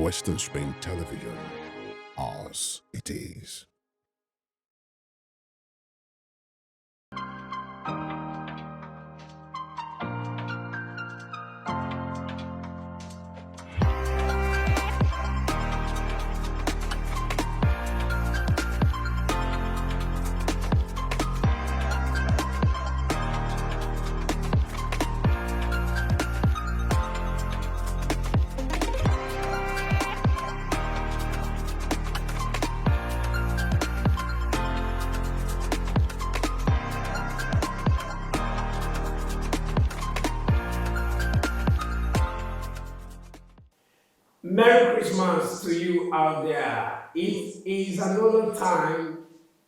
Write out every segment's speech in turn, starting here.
Western Spring Television. Ours it is. Merry Christmas to you out there. It is another time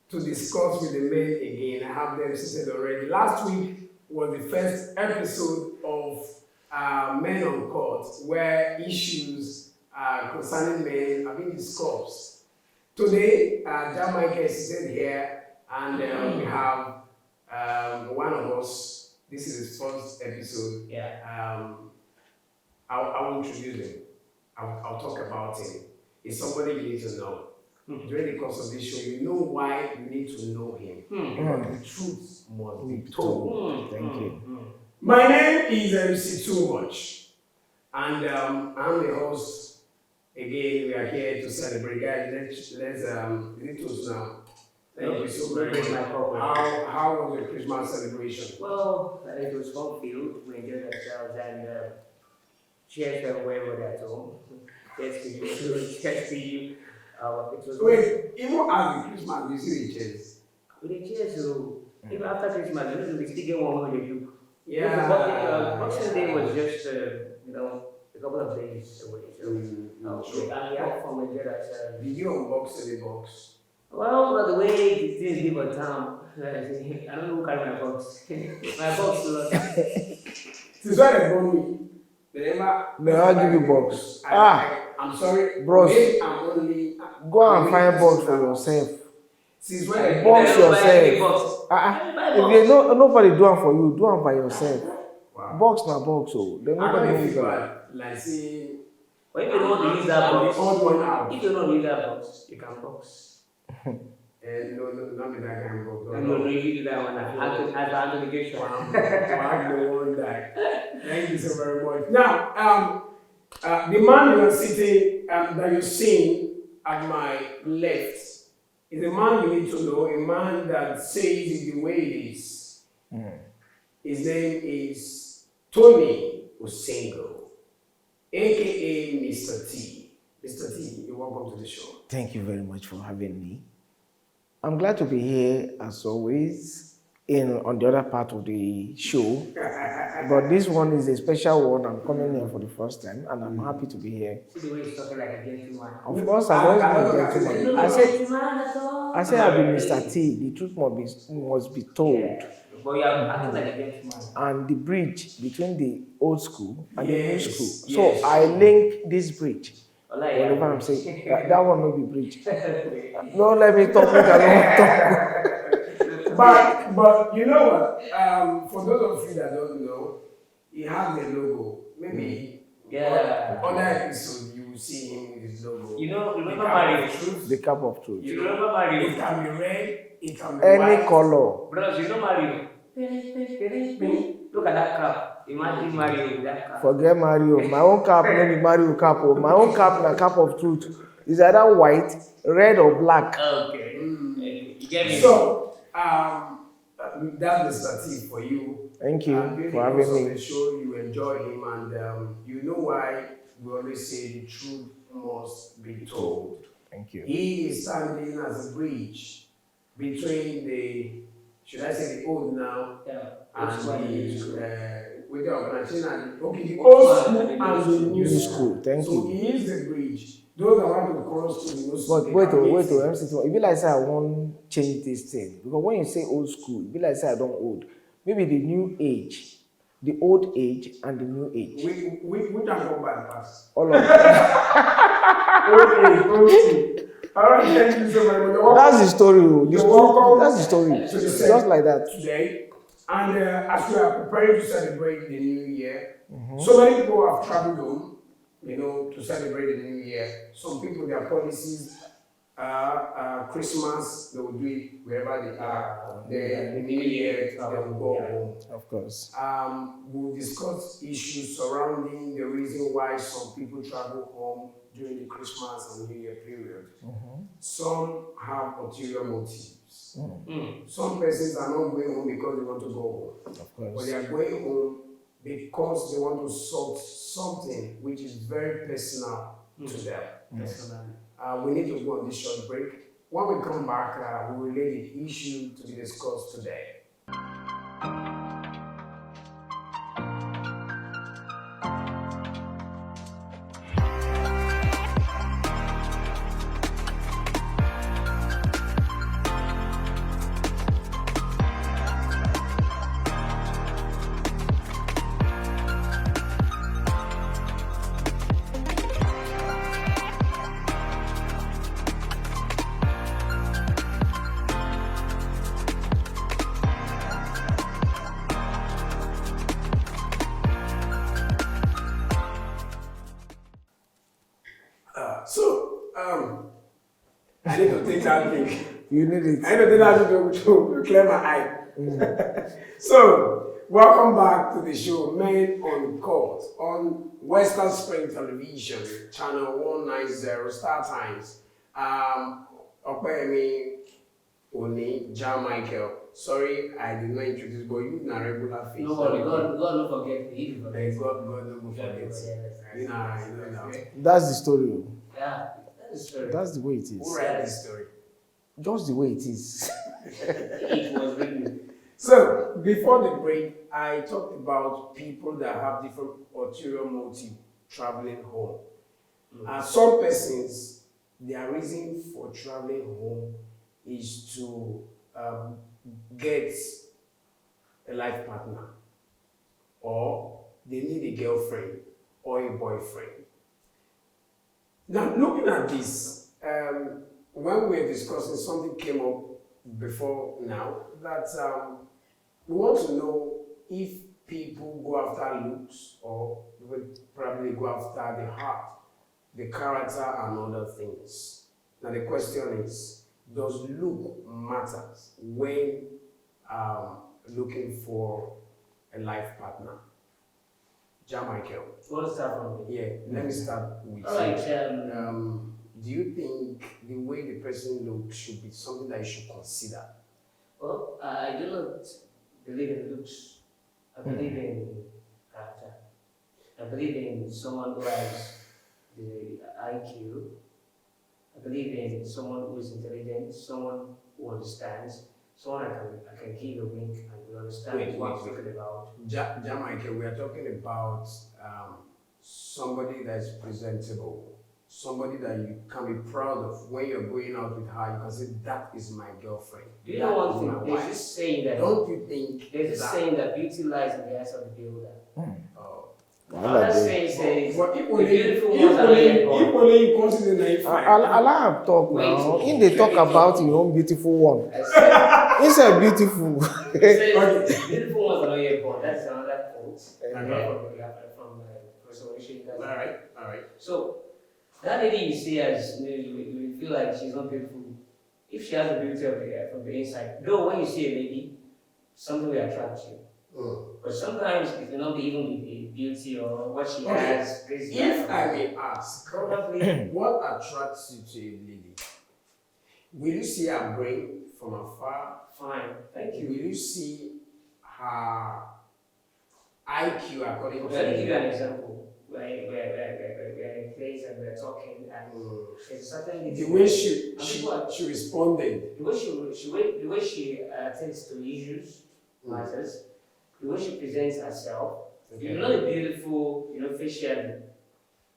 to discuss with the men again. I have them seated already. Last week was the first episode of Men Uncut, where issues concerning men are being discussed. Today, John Michael is seated here, and we have one of us. This is his first episode. I will introduce him. I'll talk about him. It's somebody you need to know. During the course of this show, you know why you need to know him. Because the truth must be told. Thank you. My name is MC Too Much, and I'm the host. Again, we are here to celebrate. Guys, let's toast now. Thank you so very much. How was the Christmas celebration? Well, it was fun-filled. We enjoyed ourselves and cheers to wherever at home. Cheers to you. Cheers to you. It was Wait, even after Christmas, you see the cheers? with the cheers, so even after Christmas, we still get one more to do. Yeah. Boxing Day was just, a couple of days away. So, we had fun, we enjoyed ourselves. Did you unbox the box? Well, by the way, things give a time. I don't know who carried my box. My box was. Since when they born me, they I'll give you box. I'm sorry, bros. I'm only. Go and find box for yourself. Since when they Box yourself. Box. If you know nobody do it for you, do it by yourself. Wow. Box na box, so then I nobody don't knows feel that. bad. Like see, Well, if you don't want to use that I'm box, the odd one out. if you don't use that box, you can box. No, not with that kind of box. No, you do that one. As Anthony Joshua. I'm the one that. Thank you so very much. Now, the man you are sitting, that you're seeing at my left, is a man you need to know, a man that says it the way it is. His name is Tony Osengo, aka Mr. T. Mr. T, you're welcome to the show. Thank you very much for having me. I'm glad to be here as always on the other part of the show. But this one is a special one. I'm coming here for the first time and I'm happy to be here. See the way he's talking like a gentleman. Of course, I've always been a gentleman. I said I'll be Mr. T. The truth must be told. Yeah. But you are acting like a gentleman. And the bridge between the old school and the new school. Yes. So I link this bridge. Like, Whatever I'm saying, that one will be bridge. No, let me talk. I don't talk. But you know what? For those of you that don't know, he has a logo. Maybe other episode you will see him with his logo. Remember Mario? The cup of truth. You remember Mario? It can be red, it can be Any white. color. Brothers, you know Mario? Look at that cap. Imagine Mario with that cap. Forget Mario. My own cap, maybe Mario cap. My own cap, na cup of truth. It's either white, red, or black. Okay. You get me? So, that's Mr. T for you. Thank you for having me. The show, you enjoy him, and you know why we always say the truth must be told. Thank you. He is standing as a bridge between the, should I say the old now, and with the organization, the old school and the new school. Thank So you. he is the bridge. Those that want to cross to the new school. But wait, MC2, it be like say I won't change this thing. Because when you say old school, it be like say I don't old. Maybe the new age, the old age, and the new age. We can go bypass. All of them. Old age. All right, thank you so very much. That's the story. That's the story. To the Just like that. Today, and as we are preparing to celebrate the new year, so many people have traveled home. to celebrate the new year. Some people, their policies Christmas, they will do it wherever they are. The New Year, they will go home. Of course. We'll discuss issues surrounding the reason why some people travel home during the Christmas and New Year period. Some have ulterior motives. Some persons are not going home because they want to go home. Of course. But they are going home because they want to solve something which is very personal to them. We need to go on this short break. When we come back, we will relay the issue to be discussed today. I need to take that drink. You need it. I need to take that drink to clear my eye. So, welcome back to the show, Men Uncut, on Western Spring Television, channel 190, Star Times. Opeyemi Oni, John Michael. Sorry, I did not introduce, but you na regular face. No, God don't forget me. God don't forget. You know. That's the story. Yeah. That's the way it is. Who read this story? Just the way it is. It was written. So, before the break, I talked about people that have different ulterior motive traveling home. Some persons, their reason for traveling home is to get a life partner, or they need a girlfriend or a boyfriend. Now, looking at this, when we were discussing, something came up before now that we want to know if people go after looks or probably go after the heart, the character, and other things. Now, the question is, does look matter when looking for a life partner? John Michael. Want to start from me? Yeah, let me start with All right. you. Do you think the way the person looks should be something that you should consider? Well, I do not believe in looks. I believe in character. I believe in someone who has the IQ. I believe in someone who is intelligent, someone who understands, someone I can give a wink and will understand what I'm talking about. Jamaica, we are talking about somebody that is presentable, somebody that you can be proud of. When you're going out with her, you can say, that is my girlfriend. Do you know one thing? There's this saying that, don't you think there's this saying that beauty lies in the eyes of the beholder. That saying says, but the beautiful ones are not yet born. if only you consider the naive. Allah have talk now. In they talk about your own beautiful one. It's a beautiful. It says, beautiful ones are not yet born. That's another quote. From Professor Onishin. All right. So, that lady you see as, you feel like she's not beautiful. If she has the beauty of from the inside, though when you see a lady, something will attract you. But sometimes it will not be even the beauty or what she has. If I may ask, probably what attracts you to a lady? Will you see her brain from afar? Fine, thank you. Will you see her IQ according to Let me give you an example. We're in a place and we're talking, and there's a certain the way she responded, the way she attends to issues, matters, the way she presents herself. You're not beautiful, facially.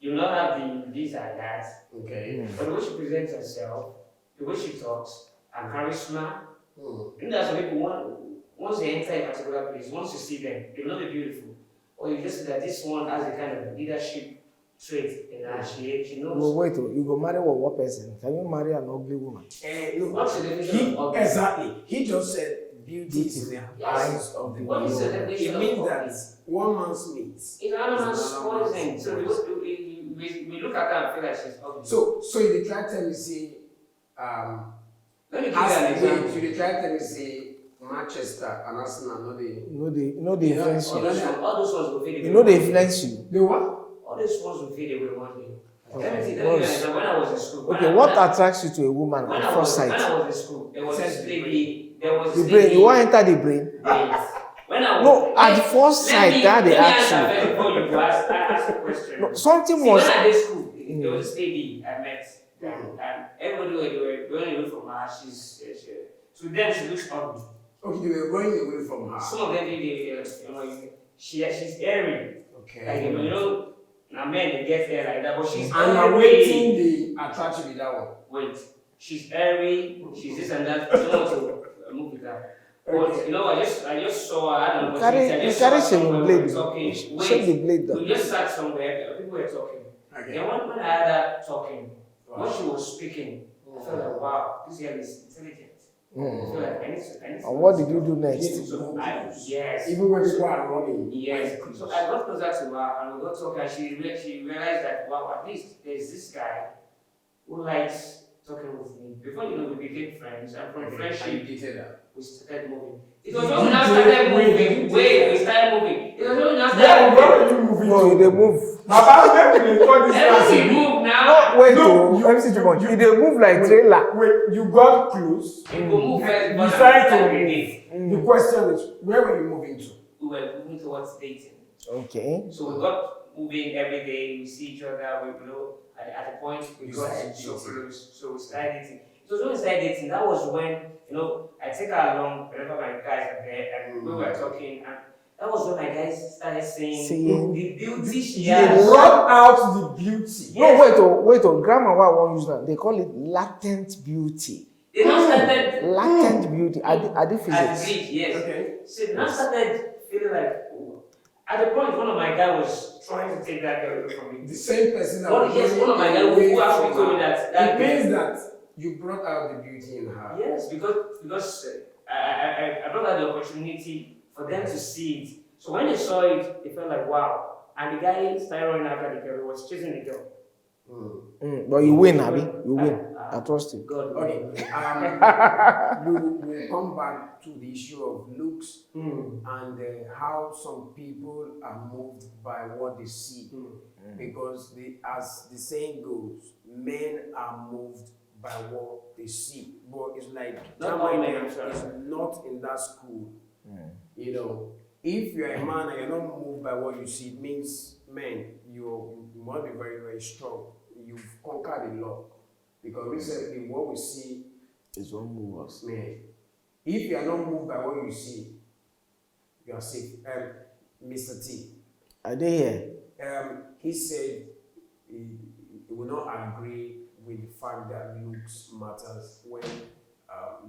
You will not have the this and that. Okay. But the way she presents herself, the way she talks, and charisma. And that's why people once they enter a particular place, once you see them, they will not be beautiful. Or you just see that this one has a kind of leadership trait in her. She knows. Well, wait, you go marry what person? Can you marry an ugly woman? What's the definition of ugly? Exactly. He just said beauty is in the eyes of the What is the beholder. definition It means of that ugly? one man's meat. It's another man's poison. So we look at her and feel like she's ugly. So you dey try tell me say Let me give you an example. you dey try tell me say Manchester and Arsenal no dey influence you. All those ones will fade away. You know they influence you. the what? All those ones will fade away one day. Okay. Let me tell you an example. When I was in school. Okay, what attracts you to a woman When at I first was sight? in school, there was this lady. There was The this brain. lady. You want to enter the brain? Yes. When I was, No, at first sight, that they ask you. Let me answer first before you go ask the question. No, something See, was. when I did school, there was this lady I met, and everybody were going away from her. To them, she looks ugly. Okay, they were running away from her. Some of them did, she's airy. Okay. Like, now men, they get hair like that, but she's And I'm airy. waiting the attraction with that one. Wait, she's airy, she's this and that. I don't want to move with her. But Okay. I just saw her, I don't know. You carry shaving blade. Shave the blade down. We just sat somewhere, people were talking. Okay. Then when I had her talking, Wow. when she was speaking, I felt like, wow, this girl is intelligent. I feel like I need to. And what did you do next? Yes. Even when people are running. Yes. So I got closer to her and we got talking and she realized that, wow, at least there's this guy who likes talking with me. Before we became friends, and from And you friendship, dated her. we started moving. It was when we now started moving. Wait, we started moving. It was when we now Yeah, started where moving. were you moving No, to? they move. Baba, where did they call this Everything person? move now. Wait, No, you- MC too much. They move like trailer. Wait, you got close. You go move first, You but decided to after we move. did, The question is, where were you moving to? we were moving towards dating. Okay. So we got moving every day, we see each other, at a point we You got started so dating. close. So we started dating. It was when we started dating, that was when, I take her along whenever my guys are there and we were talking, and that was when my guys started saying the beauty she They has. brought out the beauty. No, wait, Grandma, what I want use now? They call it latent beauty. They now started Latent beauty. I did as physics. bleach, yes. Okay. So they now started feeling like, oh. At the point, one of my guys was trying to take that girl away from me. The same person that One of my guys who actually told me that it means that you brought out the beauty in her. yes, because I brought out the opportunity for them to see it. So when they saw it, they felt like, wow. And the guy started running after the girl, he was chasing the girl. But you win, Abby. You win. I trust you. God. Okay. We'll come back to the issue of looks and how some people are moved by what they see. Because as the saying goes, men are moved by what they see. But it's like Not all men, Jamaica I'm is sorry. not in that school. If you're a man and you're not moved by what you see, it means, man, you must be very, very strong. You've conquered a lot. Because recently, what we see It's one move us. man, if you are not moved by what you see, you are safe. Mr. T, Are they here? he said he will not agree with the fact that looks matters when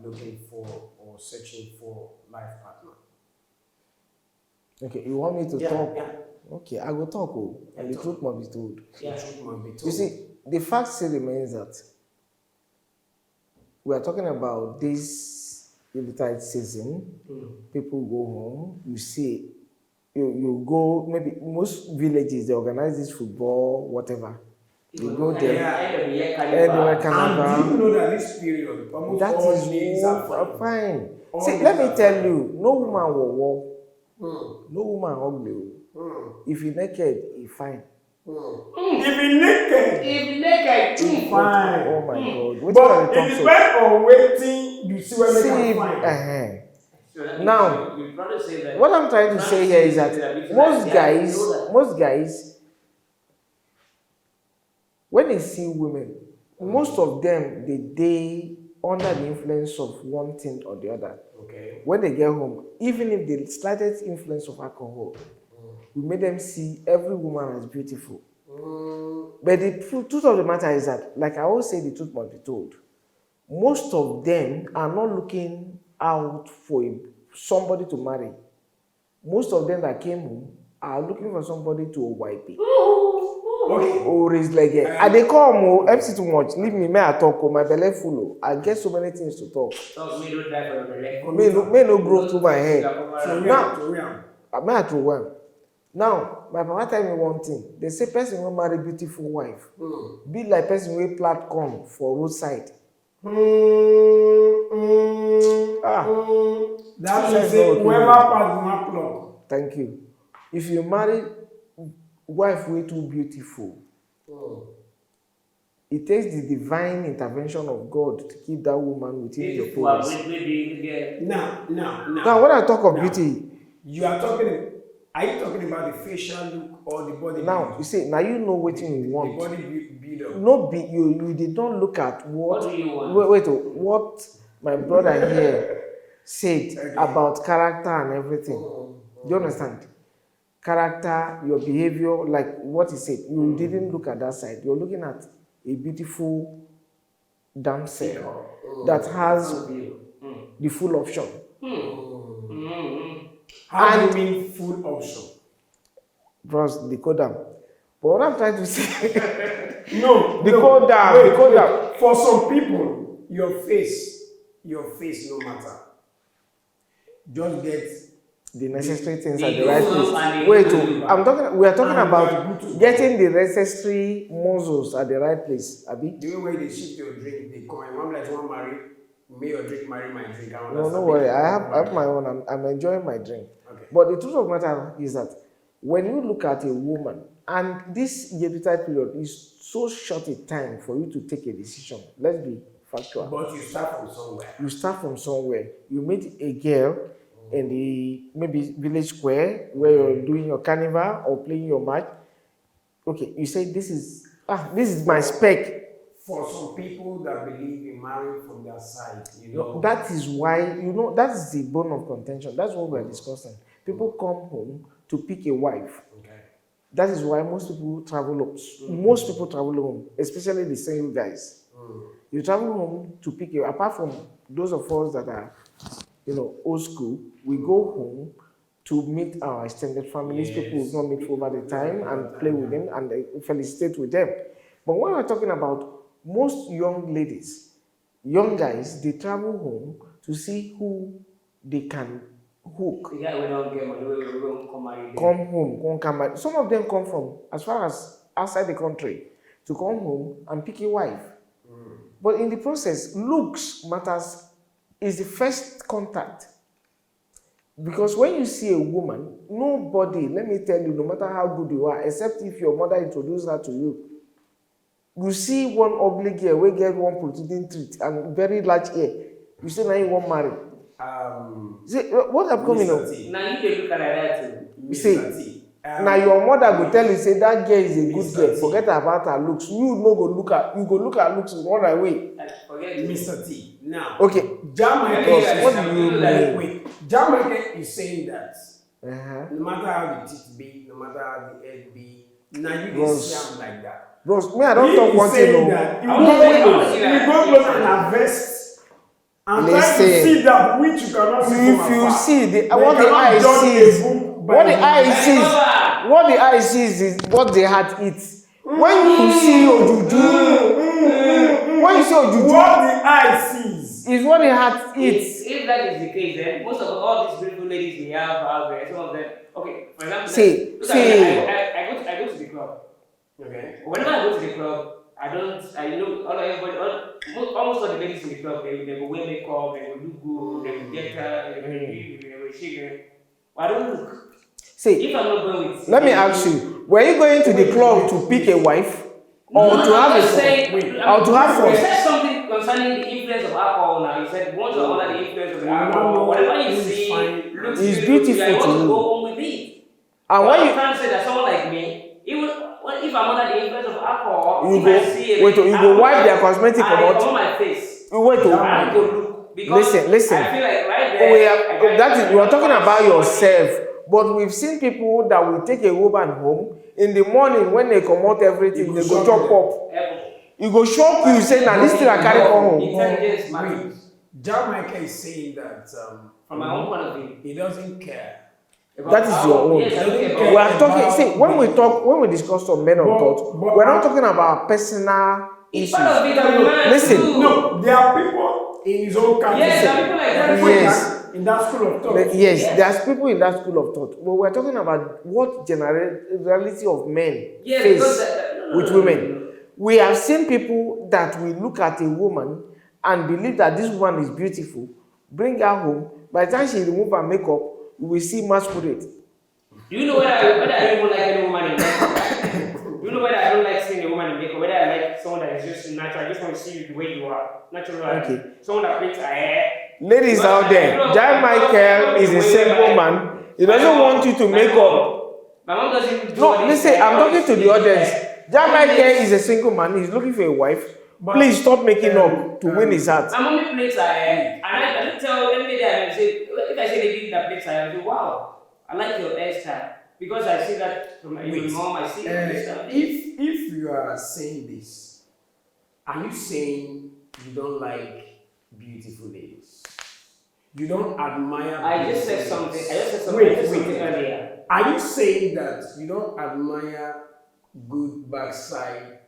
looking for or searching for life partner. Okay, you want me to Yeah, talk? yeah. Okay, I will talk. And the talk. truth must be told. Yeah. The truth must be told. You see, the fact still remains that we are talking about this Yuletide season. People go home, you see, you go, maybe most villages, they organize this football, whatever. You go there. End of the year Anywhere carnival. Carnival. And do you know that this period, almost That all is ladies are fine. All See, ladies let me are tell fine. you, no woman will walk, Hmm. no woman ugly. If you naked, you fine. If you naked, If naked, fine. Oh my God. What But can I it talk depends on waiting you see when so? they See, can find. So that Now, means you'd rather say that. what I'm trying to say here is that most guys, when they see women, most of them they under the influence of one thing or the other. Okay. When they get home, even if the slightest influence of alcohol, we make them see every woman as beautiful. But the truth of the matter is that, like I always say, the truth must be told. Most of them are not looking out for somebody to marry. Most of them that came home are looking for somebody to wipe. Okay. Or is like and they come MC too much. Leave me, may I talk? My belly full. I get so many things to talk. Talk me, don't die for your belly. May no grow through my head. So Now, we are. may I throw one? Now, my papa tell me one thing. They say person will marry beautiful wife. Be like person will plant corn for roadside. That means whoever pass one plug. Thank you. If you marry wife way too beautiful, it takes the divine intervention of God to keep that woman within your promise. Now, Now, when I talk of beauty, you are talking. Are you talking about the facial look or the body? now you see, now you know what you want. The body build up. No, you did not look at what. What do you want? What my brother here said about character and everything. Do you understand? Character, your behavior, like what he said. You didn't look at that side. You're looking at a beautiful damsel that has the full option. How do you mean full option? Bros, decode them. But what I'm trying to say, decode them. For some people, your face no matter. Just get the necessary things at the right place. We are talking about getting the necessary muscles at the right place. Abi? The way they shift your drink, they come. I'm like one marry, may your drink marry my drink. No worry. I have my own. I'm enjoying my drink. Okay. But the truth of the matter is that when you look at a woman, and this year-to-time period is so short a time for you to take a decision. Let's be factual. But you start from somewhere. You meet a girl in the maybe village square where you're doing your carnival or playing your match. Okay, you say this is my spec. For some people that believe in marrying from their side, that is why that is the bone of contention. That's what we're discussing. People come home to pick a wife. Okay. That is why most people travel home. Most people travel home, especially the single guys. You travel home to pick a. Apart from those of us that are, old school, we go home to meet our extended families. Yes. People who not meet over the time and play with them and felicitate with them. But when we're talking about most young ladies, young guys, they travel home to see who they can hook. The guy we don't get money, we don't come marry them. Come marry. Some of them come from as far as outside the country to come home and pick a wife. But in the process, looks matters is the first contact. Because when you see a woman, nobody, let me tell you, no matter how good you are, except if your mother introduced her to you, you see one ugly girl, we get one protruding teeth and very large hair. You say now you won't marry. See, what I'm coming on? Now you can look at that too. You see, now your mother will tell you, say that girl is a good girl. Forget about her looks. You no go look at looks run away. Forget Mr. T. Now, okay. Jamaica, what do you mean? Wait, Jamaica is saying that no matter how the teeth be, no matter how the head be, now you can sound like that. Bros, me, I don't talk one thing. You go close and harvest. And try to see that which you cannot see. If you see what the eye sees is what the heart eats. When you see Ojuju, what the eye sees is what the heart eats. If that is the case, then most of all these beautiful ladies we have out there, some of them, okay, for example, I go to the club. Okay. Whenever I go to the club, almost all the ladies in the club, they will wear makeup, they will look good, they will get her, they will shake her. I don't look. See, if I'm not going with, let me ask you, were you going to the club to pick a wife? Or to have fun? You said something concerning the influence of alcohol now. You said once you're under the influence of alcohol, whatever you see looks beautiful to you. I want to go home with it. And when you trying to say that someone like me, even if I'm under the influence of alcohol, you go wipe their cosmetic on my face. Listen. I feel like right there. You are talking about yourself. But we've seen people that will take a woman home in the morning when they come out everything, they go chop up. You go shock you, say, now this thing I carry home. Intelligence matters. Jamaica is saying that from my own point of view, he doesn't care. That is your own. Yes, we are talking. See, when we discuss some men of thought, we're not talking about personal issues. Listen, no, there are people in his own country. Yes, there are people like that. Yes. in that school of thought. Yes, there's people in that school of thought. But we're talking about what generality of men face with women. We have seen people that will look at a woman and believe that this woman is beautiful, bring her home. By the time she remove her makeup, we will see masquerade. You know whether I don't like any woman in makeup? You know whether I don't like seeing a woman in makeup? Whether I like someone that is just natural? I just want to see you the way you are, natural. Okay. Someone that makes her hair. Ladies out there, Jan Michael is a single man. He doesn't want you to make up. My mom doesn't. No, listen, I'm talking to the audience. Jan Michael is a single man. He's looking for a wife. Please stop making up to win his heart. My mommy plays her hair, and I don't tell anybody. I say, if I say lady that plays her hair, I say, wow, I like your hairstyle. Because I see that from my mom, I see it. If you are saying this, are you saying you don't like beautiful ladies? You don't admire. I just said something. Wait. Earlier. Are you saying that you don't admire good backside,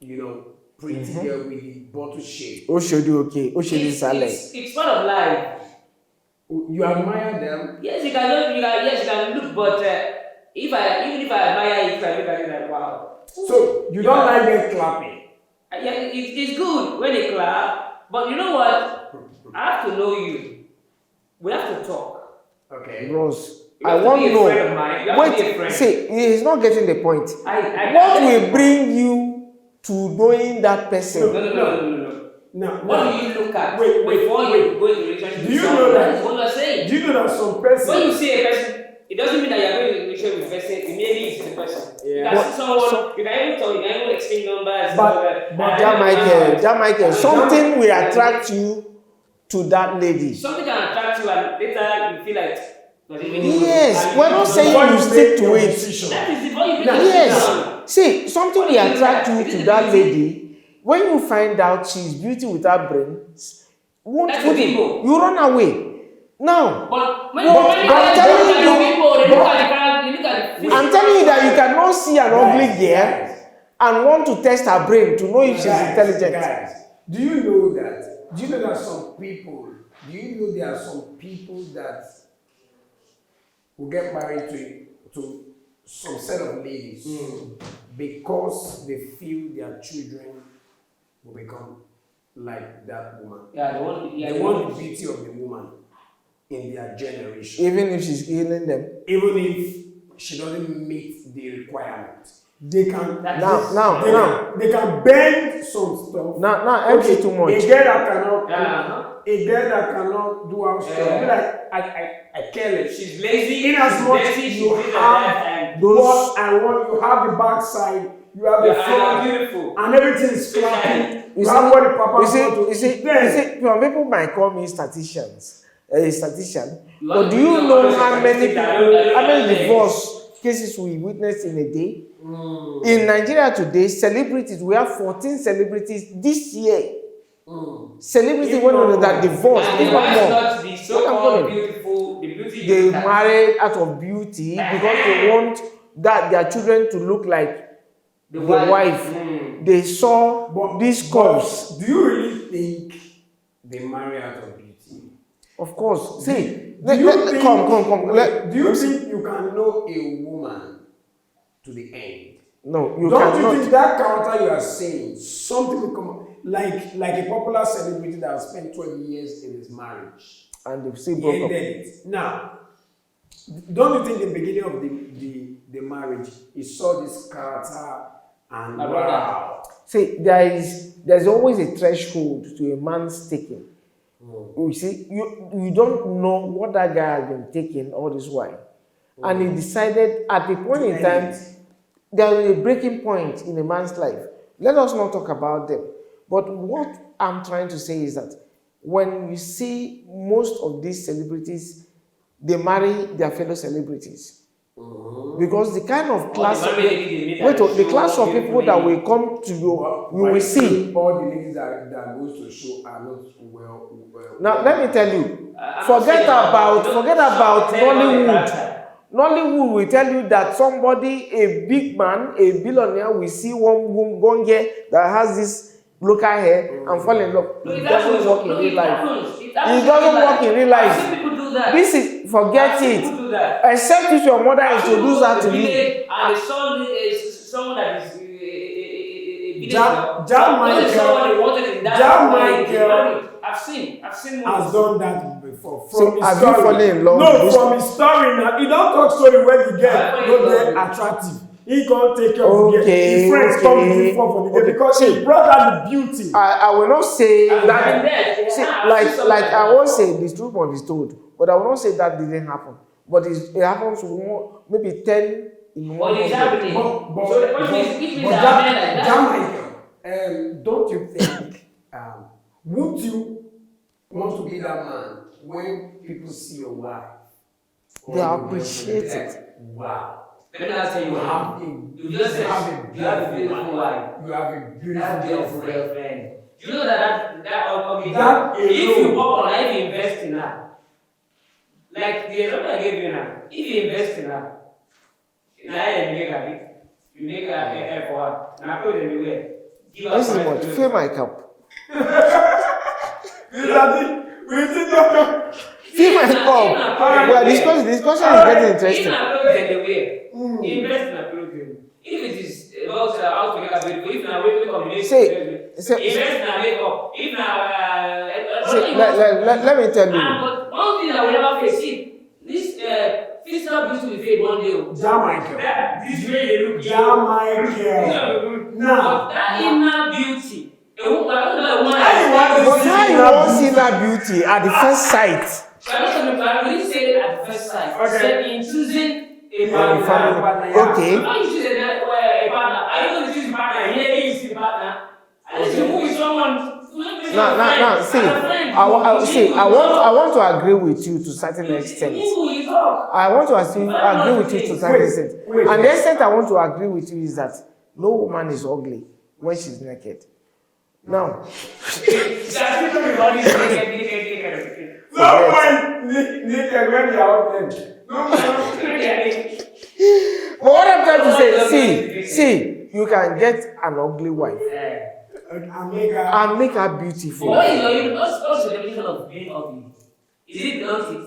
pretty girl with the bottle shape? Okay. It's part of life. You admire them? Yes, you can look, but even if I admire it, I look at it like wow. So you don't like them clapping? Yeah, it's good when they clap, but you know what? I have to know you. We have to talk. Okay. Bros, I want to know. Wait, see, he's not getting the point. What will bring you to knowing that person? No. What do you look at wait, before you go into relationship? Do you know that? That's what I'm saying. Do you know that some person? When you see a person, it doesn't mean that you're going to relationship with the person. Immediately you see the person. Yeah. You can see someone. You can even talk. You can even exchange numbers. But Jan Michael, something will attract you to that lady. Something can attract you, and later you feel like. Yes, we're not saying you stick to it. That is before you. Yes. See, something will attract you to that lady. When you find out she's beauty without brains, you run away. Now, I'm telling you that you cannot see an ugly girl and want to test her brain to know if she's intelligent. Guys, do you know that some people, there are some people that will get married to some set of ladies because they feel their children will become like that woman. Yeah, they want the beauty of the woman in their generation. Even if she's healing them. Even if she doesn't meet the requirement. They can they can bend some stuff. Now empty too much. A girl that cannot do house stuff. Be like I care less. She's lazy. In as much you have what I want, you have the backside. You have the front, beautiful, and everything is clapping. You have what the papa you see, some people might call me statistician. But do you know how many divorce cases we witnessed in a day? In Nigeria today, celebrities, we have 14 celebrities this year. Celebrities that divorced. Not the so-called beautiful, the beauty. They married out of beauty because they want that their children to look like the wife. They saw these curves. Do you really think they marry out of beauty? Of course. See, come. Do you think you can know a woman to the end? No, you cannot. Don't you think that character you are saying, something will come like a popular celebrity that has spent 12 years in his marriage and they've still broke up. Now, don't you think the beginning of the marriage he saw this character and wow? See, there's always a threshold to a man's taking. You see, you don't know what that guy has been taking all this while. And he decided at a point in time, there is a breaking point in a man's life. Let us not talk about them. But what I'm trying to say is that when you see most of these celebrities, they marry their fellow celebrities. Because the kind of class the class of people that will come to you, you will see. All the ladies that goes to show are not well. Now let me tell you, forget about Nollywood. Nollywood will tell you that somebody, a big man, a billionaire, will see one girl that has this local hair and fall in love. It doesn't work in real life. It doesn't work in real life. People do that. This is, forget it. People do that. Except if your mother introduced her to you. And they saw someone that is I've seen has done that before. So have you fallen in love? No, from his story now. He don't talk story when the girl no get attractive. He can't take care of the girl. His friends come to him for the girl because he brought out the beauty. I will not say that. See, like I won't say the truth must be told, but I will not say that didn't happen. But it happens to maybe 10 in one. But it's happening. So the question is, if it's Michael, don't you think? Would you want to be that man when people see your wife? They appreciate it. Wow. Let me ask you, you just have a beautiful wife. You have a beautiful girlfriend. You know that if you work on her, if you invest in her, like the example I gave you now, if you invest in her, you make her for her, and I put it anywhere. This is what? Fill my cup. Fill my cup. Well, this question is getting interesting. Invest in a clothing. If it is about how to make a beautiful, if now we combination, invest in a makeup. If now, let me tell you. But one thing that we never face, this physical beauty will fade one day. Jamaica. This way they look. Jamaica. Now, that inner beauty. But how you won't see that beauty at the first sight? I didn't say it at the first sight. I said in choosing a partner. Okay. How you choose a partner? Are you going to choose a partner? Here you see a partner. Unless you move with someone. No. See, I want to agree with you to a certain extent. I want to agree with you to a certain extent. And the extent I want to agree with you is that no woman is ugly when she's naked. Now, no one naked when they are ugly. But what I'm trying to say, see, you can get an ugly wife and make her beautiful. What is what's the definition of being ugly? Is it beyond it?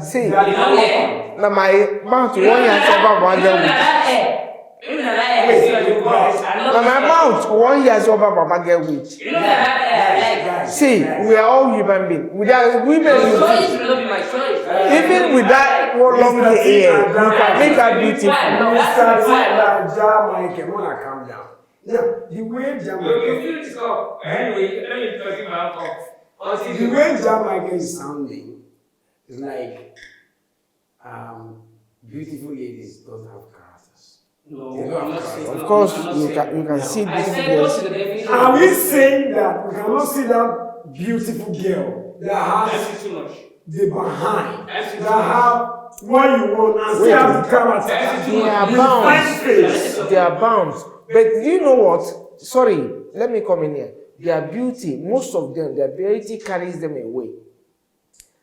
See, now my mouth 1 year over 1 year. Now my mouth 1 year over Baba get witch. See, we are all human beings. We are women. Even with that long hair, you can make her beautiful. Jamaica, wanna calm down. Now, the way Jamaica is sounding is like beautiful ladies don't have characters. No, of course, you can see beautiful girls. Are we saying that we cannot see that beautiful girl that has the behind, that have what you want and still have the character? They are bound. They are bound. But you know what? Sorry, let me come in here. Their beauty, most of them, their beauty carries them away.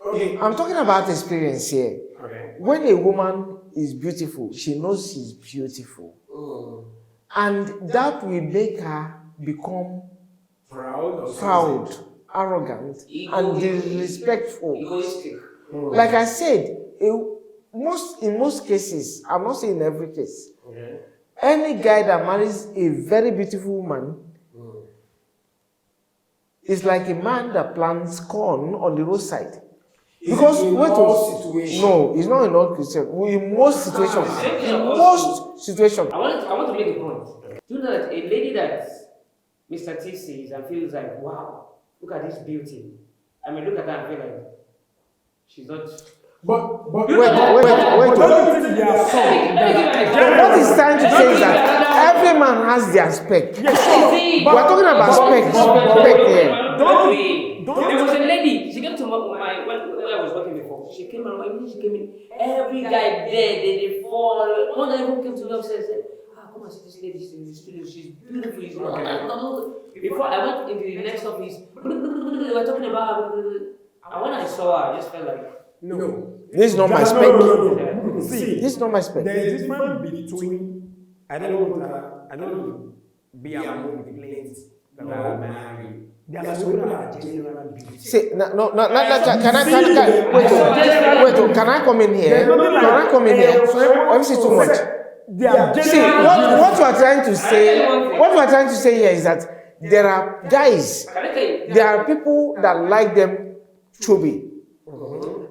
Okay. I'm talking about experience here. Okay. When a woman is beautiful, she knows she's beautiful. And that will make her become proud, arrogant, and disrespectful. Egoistic. Like I said, in most cases, I'm not saying in every case, any guy that marries a very beautiful woman is like a man that plants corn on the roadside. Because no, it's not in all Christian. In most situations, I want to make a point. Do you know that a lady that Mr. T sees and feels like, wow, look at this beauty. I mean, look at that and feel like she's not. But wait. What he's trying to say is that every man has their spec. We're talking about spec here. There was a lady, she came to where I was working before. She came in, every guy there, they fall. One guy who came to me and said, come and see this lady in the studio, she's beautiful. Before I went into the next office, they were talking about her. And when I saw her, I just felt like, no. This is not my spec. No. See, this is not my spec. There is a difference between I don't want to be among the planes that are married. There are some that are general beauty. Say, can I come in here? Can I come in here? MC too much. See, what you are trying to say here is that there are guys, there are people that like them chubby,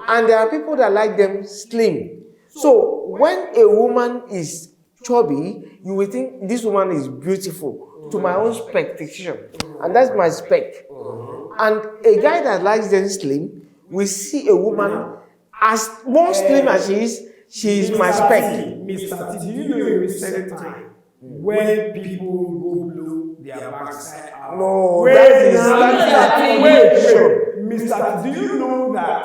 and there are people that like them slim. So when a woman is chubby, you will think this woman is beautiful to my own expectation, and that's my spec. And a guy that likes them slim, we see a woman as more slim as she is my spec. Mr. T, do you know a recent time when people go blow their backside out? No, Wait, Mr. T, do you know that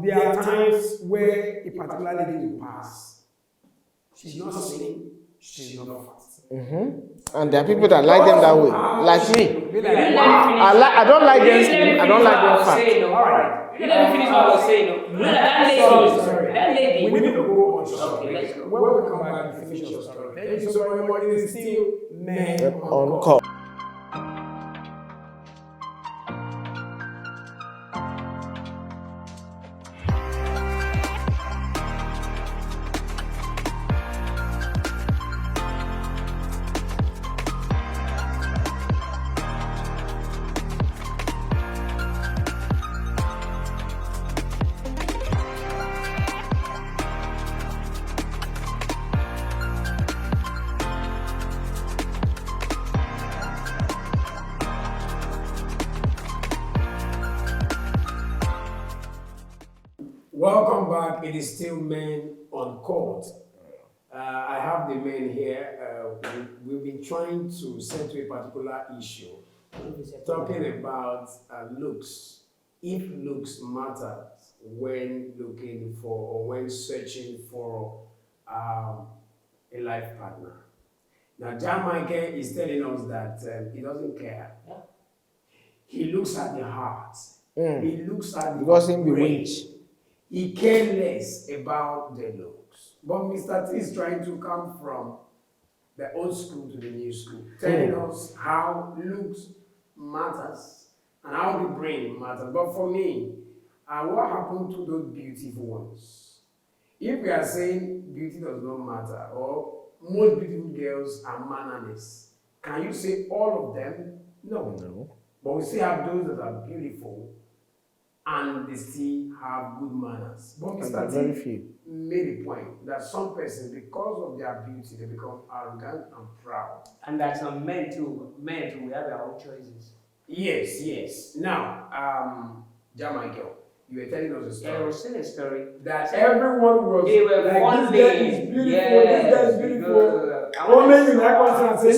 there are times where a particular lady will pass? She's not slim, she's not fat. And there are people that like them that way, like me. I don't like them slim, I don't like them fat. You let me finish what I was saying. That lady. We need to go on short. Okay, let's go. When we come back, you finish your story. Thank you so very much. It is still Men Uncut. Welcome back. It is still Men Uncut. I have the men here. We've been trying to settle a particular issue, talking about looks. If looks matter when looking for or when searching for a life partner. Now, John Michael is telling us that he doesn't care. He looks at the heart. He looks at the Because him be brain. rich. He cares less about the looks. But Mr. T is trying to come from the old school to the new school, telling us how looks matters and how the brain matters. But for me, what happened to those beautiful ones? If we are saying beauty does not matter, or most beautiful girls are mannerless, can you say all of them? No. But we still have those that are beautiful and they still have good manners. But Mr. Very T few. made a point that some persons, because of their beauty, they become arrogant and proud. And that some men too, we have our own choices. Yes. Now, Jamichael, you were telling us a story. Yeah, I was saying a story. That everyone was They were like, one this guy day. is beautiful, this guy is beautiful. Only you like us and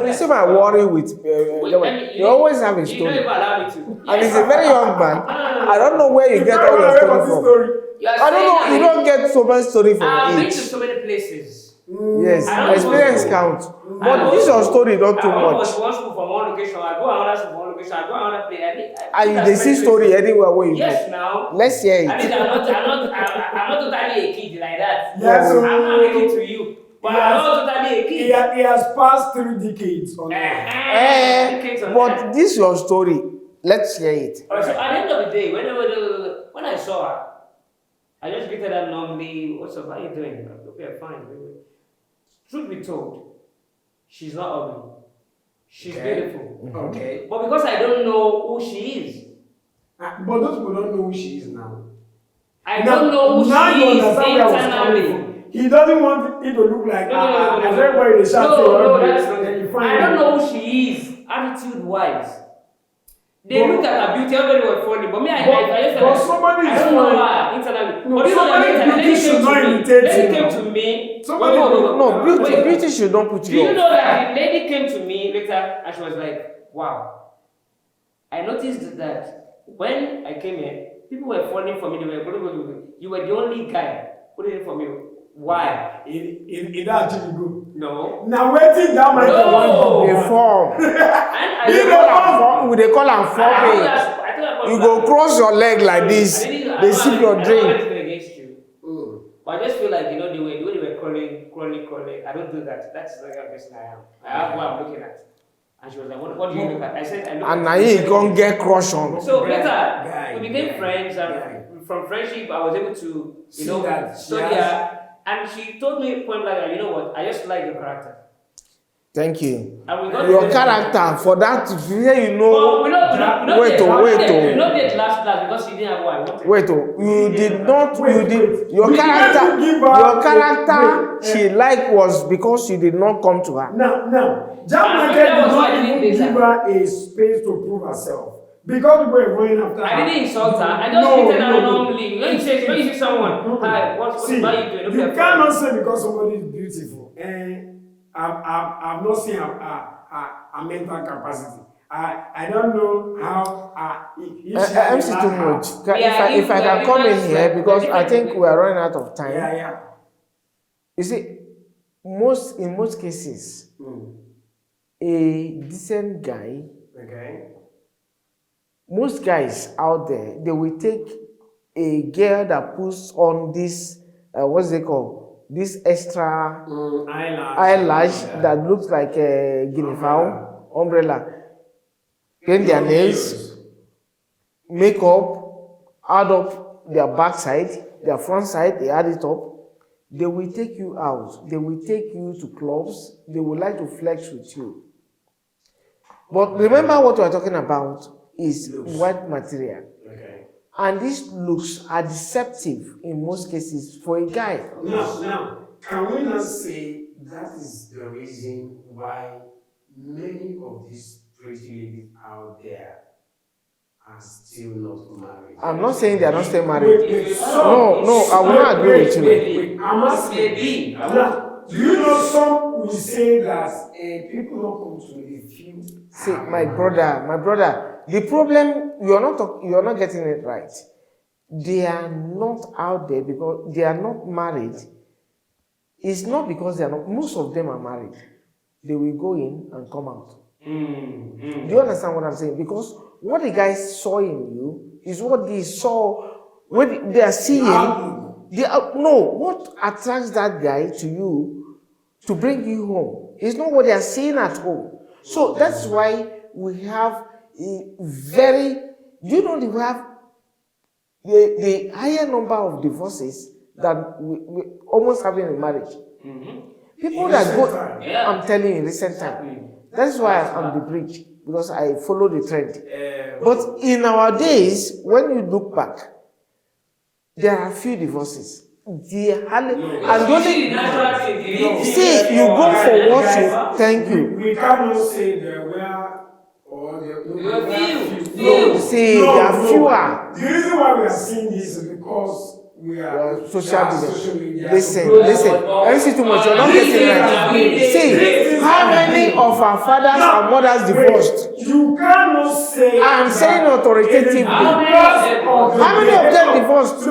You see my worry with you always have a You story. don't even allow me to. And he's a very young man. I don't know where you get all your story from. I don't know, you don't get so much story from I've been to age. so many places. Yes, experience counts. But this your story not too I much. was one school from one location, I go another school from one location, I go another place. And they see story anywhere where you Yes, go. now. Let's hear I mean, it. I'm not totally a kid like that. Yes, I'm not making to you. But I'm not totally a kid. He has passed through decades on Decades on But that. this your story. Let's hear it. So at the end of the day, when I saw her, I just greeted her normally. What's up? How you doing? Okay, fine. Truth be told, she's not ugly. She's beautiful. Okay. But because I don't know who she is, But those people don't know who she is now. I don't know who now she you is understand where I was coming internally. from. He doesn't want it to look like No. as everybody they shout. No, that's not then you it. find I don't know who she is, attitude-wise. They looked at her beauty, everybody was funny. But me, I just somebody I is don't know funny. her internally. No, But you know somebody that beauty should not irritate you lady came now. to me. Somebody- No, Wait. beauty should not put Do you you off. know that the lady came to me later and she was like, wow. I noticed that when I came here, people were falling for me. They were, you were the only guy putting it for me. Why? It actually go. No. Now waiting down my No. They form. And I They Call am forming. You go cross your leg like this. They sip your drink. Against you. But I just feel like, the way they were crawling. I don't do that. That's the kind of person I am. I have what I'm looking at. And she was like, what do you look at? I said, I look And at now you can't get crush on. So later, Guy, we became guy, friends, and guy. from friendship, I was able to, See that she study has- her. And she told me point blank, you know what? I just like your character. Thank you. And we got Your the- character, for that, here you Well, know. we not Wait, yet, oh, wait, oh. we not yet last because she didn't have what I wanted. Wait, oh, you did not, Wait, you did, wait. your We character, need to give her your a- character wait, she liked was because you did not come to her. Now, Jam And Market that did was why I not didn't even date give her. her a space to prove herself. Because we were running after her. I didn't insult her. I just treated her normally. When you see someone, hi, what See, are you doing? you cannot say because somebody is beautiful. I've not seen a mental capacity. I don't know how. MC too much. Yeah, If I can come in here, because I think we are running out of time. Yeah. You see, in most cases, a decent guy, Okay. most guys out there, they will take a girl that puts on this, what's it called? This extra eyelash that looks like a guinea fowl, umbrella. Paint their nails, makeup, add up their back side, their front side, they add it up. They will take you out. They will take you to clubs. They would like to flex with you. But remember what we are talking about is white material. Okay. And these looks are deceptive in most cases for a guy. Now, can we not say that is the reason why many of these pretty ladies out there are still not married? I'm not saying they are not still married. Wait, No, I will not agree with you. Wait, I'm asking. Now, do you know some will say that people don't come to the field? See, my brother, the problem, you're not getting it right. They are not out there because they are not married. It's not because they are not, most of them are married. They will go in and come out. Do you understand what I'm saying? Because what the guys saw in you is what they saw, what they are seeing. What attracts that guy to you to bring you home is not what they are seeing at home. So that's why we have a very, we have the higher number of divorces than we almost having in marriage. People that go, I'm telling you, in recent time. That's why I'm the bridge, because I follow the trend. But in our days, when you look back, there are few divorces. And see, you go for what you, thank you. We cannot say there were or there there are fewer. The reason why we are seeing this is because we are social media. Listen, don't see too much. You're not getting right. See, how many of our fathers and mothers divorced? You cannot say. I'm saying authoritatively. How many of them divorced?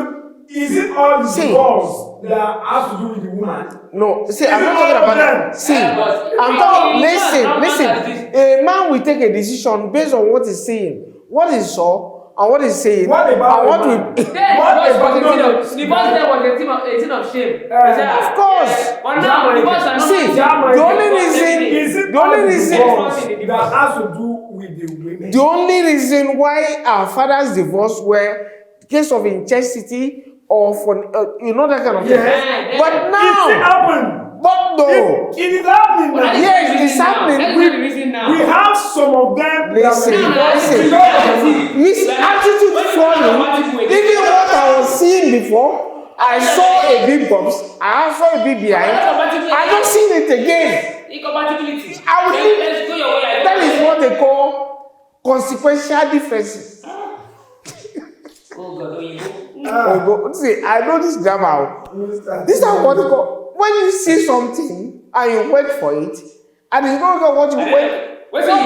Is it all the divorce that has to do with the woman? No, see, I'm not talking about that. See, I'm talking, listen. A man will take a decision based on what he's saying, what he saw, and what he's saying. What about what the man? The divorce there was a thing of shame. Of course. See, the only reason that has to do with the women. The only reason why our fathers divorced were case of incestity or for that kind of thing. Yes. But now, it happened. But no, it is happening now. Yes, it's happening. We have some of them. Listen. This attitude falling. Even what I was seeing before, I saw a big bumps. I saw a big behind. I don't see it again. Incompatibility. That is what they call consequential differences. See, I know this grammar. This is what they call. When you see something and you wait for it, and it's not what you wait. What are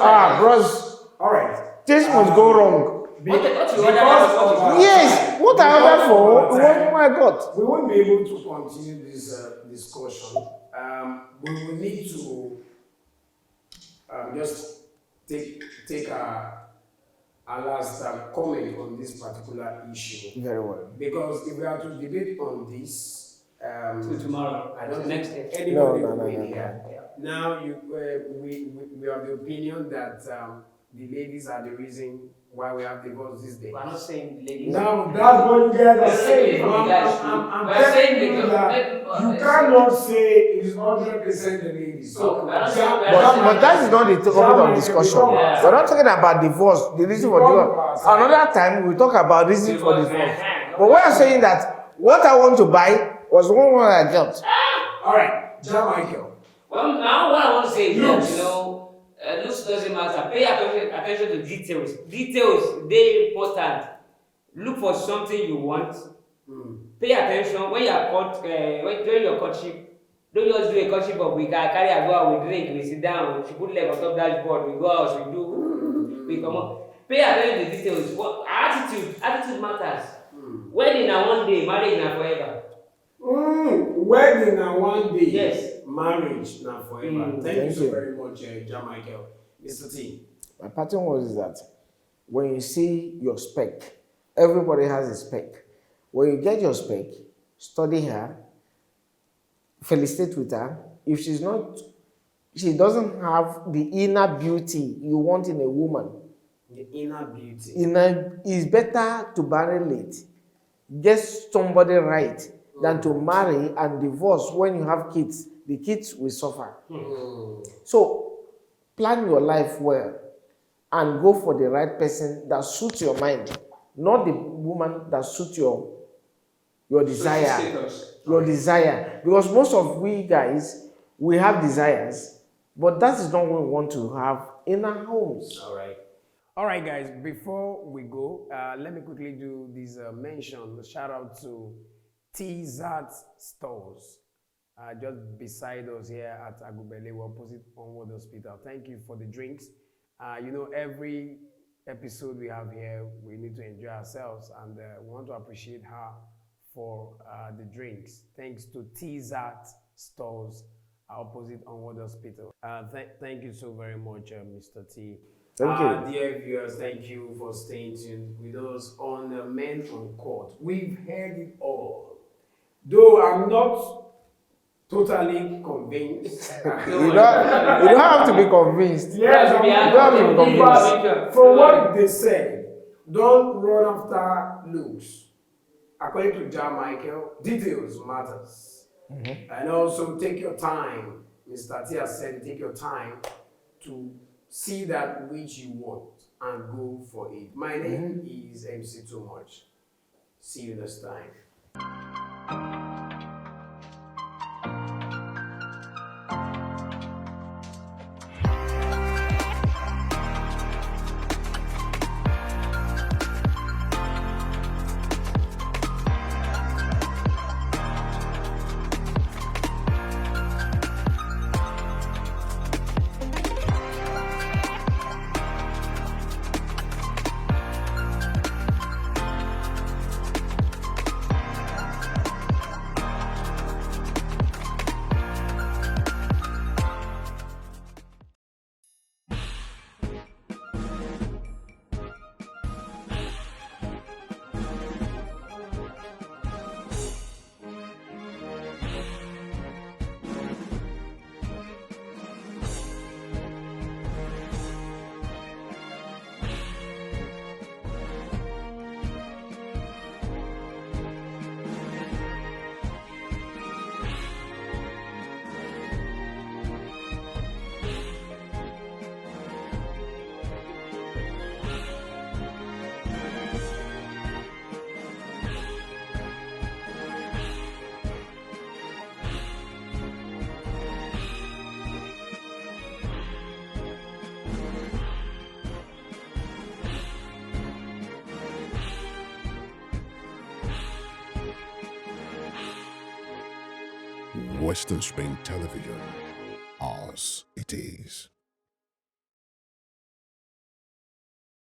other bros. Alright. This must go wrong. Yes, what I ordered for? Oh my God. We won't be able to continue this discussion. We will need to just take our last comment on this particular issue. Very well. Because if we are to debate on this, tomorrow, I don't next think day. anybody will win here. Now we have the opinion that the ladies are the reason why we have divorce these days. We're not saying the ladies. Now that's what you guys are saying. I'm We're saying telling you that you cannot say it's 100% the ladies. So, But that is not the topic of discussion. Yeah. We're not talking about divorce, the reason for divorce. Another time we talk about reason for divorce. But we are saying that what I want to buy was one I got. All right, John Michael. Well, now what I want to say is that, looks doesn't matter. Pay attention to details. Details, they're important. Look for something you want. Pay attention when you are during your courtship. Don't just do a courtship of we carry a go out, we drink, we sit down, she put leg on top dashboard, we go out, we do, we come up. Pay attention to the details. What attitude matters. Wedding na one day, marriage na forever. Wedding na one day. Yes. Marriage na forever. Thank you so very much, John Michael. Mr. T. My pattern was that when you see your spec, everybody has a spec. When you get your spec, study her, felicitate with her. If she doesn't have the inner beauty you want in a woman, the inner beauty. It's better to marry late. Get somebody right than to marry and divorce when you have kids. The kids will suffer. So plan your life well and go for the right person that suits your mind, not the woman that suits your desire. Your desire. Because most of we guys, we have desires, but that is not what we want to have in our homes. All right, guys, before we go, let me quickly do this mention, shout out to T-Zat Stores, just beside us here at Agubele, we're opposite Onward Hospital. Thank you for the drinks. Every episode we have here, we need to enjoy ourselves, and we want to appreciate her for the drinks. Thanks to T-Zat Stores, opposite Onward Hospital. Thank you so very much, Mr. T. Thank you. Dear viewers, thank you for staying tuned with us on Men on Court. We've heard it all. Though I'm not totally convinced. You don't have to be convinced. Yes, you don't have to be convinced. From what they said, don't run after looks. According to John Michael, details matters. And also take your time. Mr. Tia said, take your time to see that which you want and go for it. My name is MC Too Much. See you next time. Western Spring Television. Ours it is.